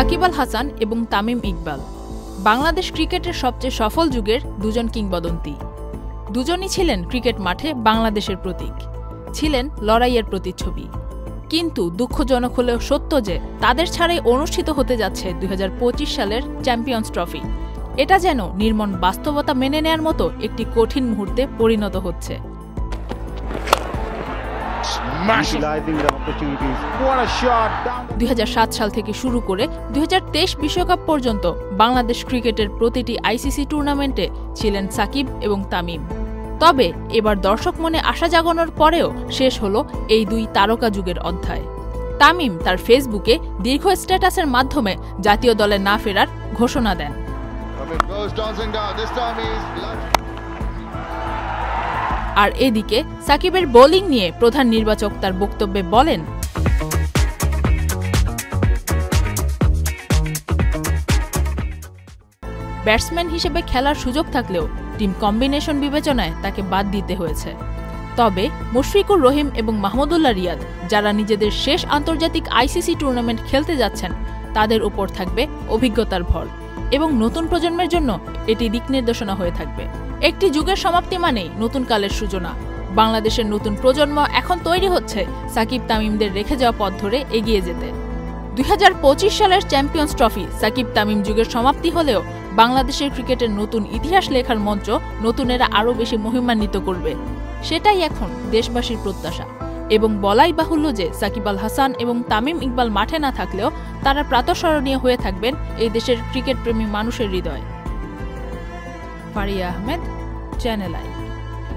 সাকিব আল হাসান এবং তামিম ইকবাল বাংলাদেশ ক্রিকেটের সবচেয়ে সফল যুগের দুজন কিংবদন্তি। দুজনই ছিলেন ক্রিকেট মাঠে বাংলাদেশের প্রতীক, ছিলেন লড়াইয়ের প্রতিচ্ছবি। কিন্তু দুঃখজনক হলেও সত্য যে তাদের ছাড়াই অনুষ্ঠিত হতে যাচ্ছে ২০২৫ সালের চ্যাম্পিয়ন্স ট্রফি। এটা যেন নির্মম বাস্তবতা মেনে নেয়ার মতো একটি কঠিন মুহূর্তে পরিণত হচ্ছে। ২০০৭ সাল থেকে শুরু করে ২০২৩ বিশ্বকাপ পর্যন্ত বাংলাদেশ ক্রিকেটের প্রতিটি আইসিসি টুর্নামেন্টে ছিলেন সাকিব এবং তামিম। তবে এবার দর্শক মনে আশা জাগানোর পরেও শেষ হলো এই দুই তারকা যুগের অধ্যায়। তামিম তার ফেসবুকে দীর্ঘ স্ট্যাটাসের মাধ্যমে জাতীয় দলে না ফেরার ঘোষণা দেন। আর এদিকে সাকিবের বোলিং নিয়ে প্রধান নির্বাচক তার বক্তব্যে বলেন, ব্যাটসম্যান হিসেবে খেলার সুযোগ থাকলেও টিম কম্বিনেশন বিবেচনায় তাকে বাদ দিতে হয়েছে। তবে মুশফিকুর রহিম এবং মাহমুদুল্লাহ রিয়াদ, যারা নিজেদের শেষ আন্তর্জাতিক আইসিসি টুর্নামেন্ট খেলতে যাচ্ছেন, তাদের উপর থাকবে অভিজ্ঞতার ভর এবং নতুন প্রজন্মের জন্য এটি দিক নির্দেশনা হয়ে থাকবে। একটি যুগের সমাপ্তি মানেই নতুন কালের সূচনা। বাংলাদেশের নতুন প্রজন্ম এখন তৈরি হচ্ছে সাকিব তামিমদের রেখে যাওয়া পথ ধরে এগিয়ে যেতে। ২০২৫ সালের চ্যাম্পিয়ন্স ট্রফি সাকিব তামিম যুগের সমাপ্তি হলেও বাংলাদেশের ক্রিকেটের নতুন ইতিহাস লেখার মঞ্চ নতুনেরা আরও বেশি মহিমান্বিত করবে, সেটাই এখন দেশবাসীর প্রত্যাশা। এবং বলাই বাহুল্য যে সাকিব আল হাসান এবং তামিম ইকবাল মাঠে না থাকলেও তারা প্রাতঃস্মরণীয় হয়ে থাকবেন এই দেশের ক্রিকেট প্রেমী মানুষের হৃদয়ে। Faria Ahmed, channel I.